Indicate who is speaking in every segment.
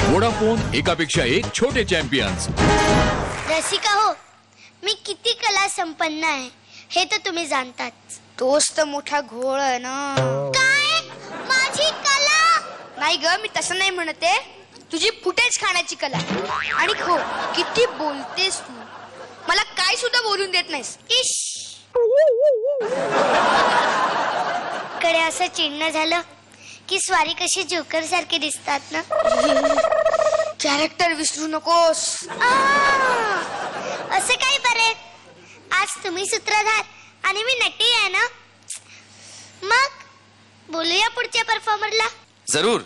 Speaker 1: Vodafone, एकापेक्षा एक छोटे चॅम्पियन्स.
Speaker 2: रसिका हो, मी किती कला संपन्न आहे हे तर तुम्ही जाणताच.
Speaker 3: तोच तर मोठा घोळ आहे ना.
Speaker 2: काय माझी कला?
Speaker 3: नाही ग, मी तसं नाही म्हणते. तुझी फुटेज खाण्याची कला. आणि हो, किती बोलतेस तू, मला काय सुद्धा बोलून देत नाहीस.
Speaker 2: इश, कडे असं चिन्ह झालं की स्वारी कशी जोकर सारखे दिसतात ना.
Speaker 3: कॅरेक्टर विसरू नकोस.
Speaker 2: असं काय बरे, आज तुम्ही सूत्रधार आणि मी नटी आहे ना. मग बोलूया पुढच्या परफॉर्मरला.
Speaker 4: जरूर.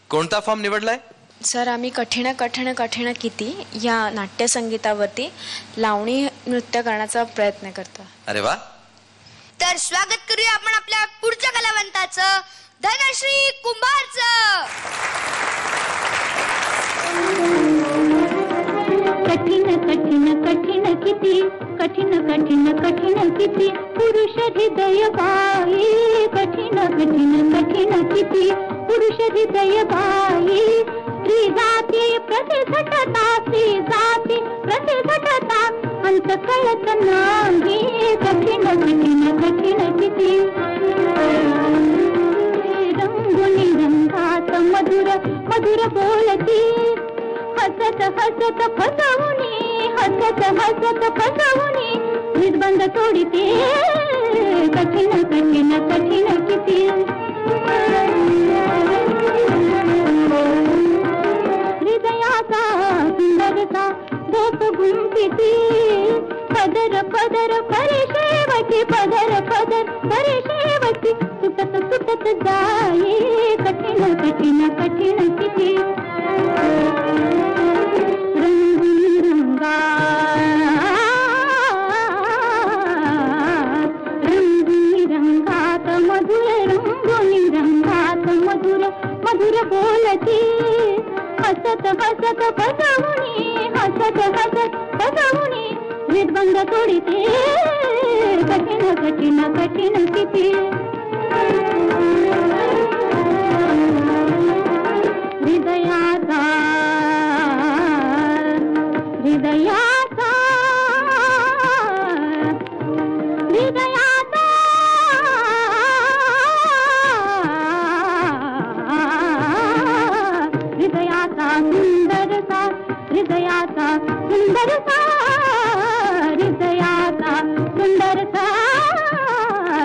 Speaker 4: कोणता फॉर्म निवडलाय?
Speaker 5: सर, आम्ही कठीण कठीण कठीण किती या नाट्यसंगीतावरती लावणी नृत्य करण्याचा प्रयत्न करतो.
Speaker 4: अरे वा.
Speaker 3: तर स्वागत करूया आपण आपल्या पुढच्या कलावंताचं, धनश्री कुंभारचं.
Speaker 6: कठीण कठीण कठीण किती, कठीण कठीण कठीण किती, पुरुष हृदय बाई. कठीण कठीण कठीण किती, पुरुष हृदय बाई. स्त्री जाती प्रतिझटता, स्त्री जाती प्रतिझटता, अंत कळत नाही. कठीण कठीण कठीण किती, रंगुनी रंगात मधुर मधुर बोलती, हसत हसत फसवुनी, हसत हसत फसवुनी, निर्बंध तोडिते. कठीण कठीण कठीण किती, हृदयाचा सुंदरसा दोष गुंफिती, पदर पदर करे शेवटी, पदर पदर करे शेवटी, सुटत सुटत जाई. कठीण कठीण कठीण किती, रंगुनी रंगात मधुर, रंगुनी रंगात मधुर मधुर बोलती, हसत हसत फसवुनी, हसत हसत फसवुनी, निर्बंध तोडिते. कठीण कठीण कठीण किती, हृदयाचा हृदयाचा हृदयाचा हृदयाचा सुंदरसा, हृदयाचा सुंदरसा, हृदयाचा सुंदरसा,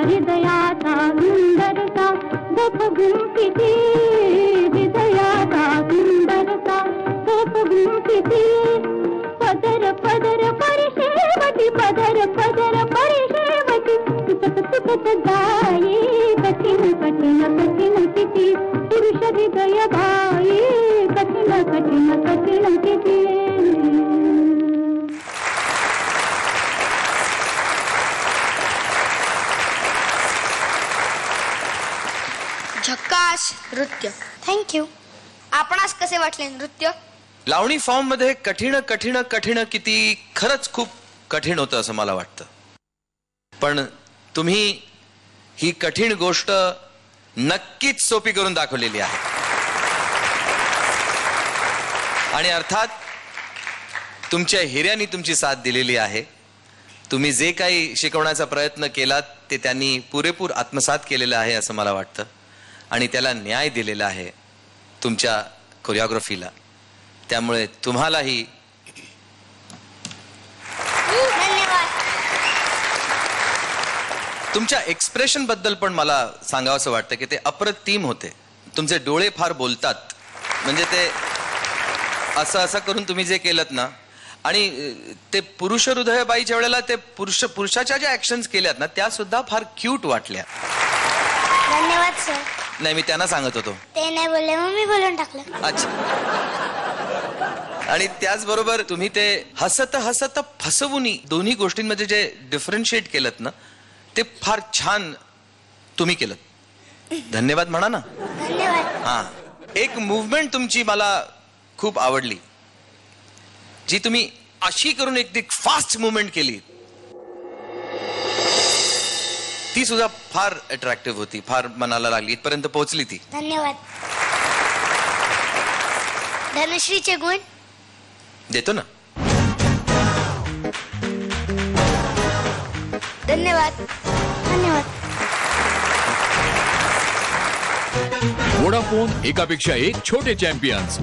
Speaker 6: हृदयाचा सुंदरसा, गोप गुंफिती, हृदयाचा सुंदरसा, गोप गुंफिती, पदर पदर परिशेवटी, पदर पदर परिशेवटी, सुटत सुटत जाई. कठीण कठीण कठीण किती, पुरुष हृदय बाई. कठीण कठीण कठीण किती.
Speaker 3: झक्कास नृत्य.
Speaker 2: थँक्यू.
Speaker 3: आपणास कसे वाटले नृत्य?
Speaker 4: लावणी फॉर्म मध्ये कठीण कठीण कठीण किती खरंच खूप कठीण होतं असं मला वाटतं. पण तुम्ही ही कठीण गोष्ट नक्कीच सोपी करून दाखवलेली आहे. आणि अर्थात तुमच्या हिऱ्यांनी तुमची साथ दिलेली आहे. तुम्ही जे काही शिकवण्याचा प्रयत्न केलात ते त्यांनी पुरेपूर आत्मसात केलेलं आहे असं मला वाटतं. आणि त्याला न्याय दिलेला आहे तुमच्या कोरिओग्राफीला. त्यामुळे तुम्हालाही
Speaker 2: धन्यवाद.
Speaker 4: तुमच्या एक्सप्रेशन बद्दल पण मला सांगावंसं वाटतं की ते अप्रतिम होते. तुमचे डोळे फार बोलतात. म्हणजे ते असं असं करून तुम्ही जे केलत ना, आणि ते पुरुष हृदयबाईच्या वेळेला ते पुरुषाच्या ज्या ऍक्शन्स केल्यात ना त्या सुद्धा फार क्यूट वाटल्या.
Speaker 2: धन्यवाद सर.
Speaker 4: नाही, मी त्यांना सांगत होतो.
Speaker 2: ते नाही बोलले मग मी बोलून टाकलं.
Speaker 4: अच्छा. आणि त्याचबरोबर तुम्ही ते हसत हसत फसवुनी दोन्ही गोष्टींमध्ये जे डिफरन्शिएट केलं ना ते फार छान तुम्ही केलं. धन्यवाद म्हणा ना.
Speaker 2: धन्यवाद.
Speaker 4: हा, एक मूव्हमेंट तुमची मला खूप आवडली, जी तुम्ही अशी करून एक फास्ट मूव्हमेंट केली. ती सुद्धा फार अट्रॅक्टिव्ह होती, फार मनाला लागली, इथपर्यंत पोहोचली ती.
Speaker 2: धन्यवाद. धनश्रीचे गुण.
Speaker 4: देतो ना.
Speaker 3: धन्यवाद.
Speaker 2: धन्यवाद.
Speaker 1: वोडाफोन एकापेक्षा एक छोटे चॅम्पियन्स.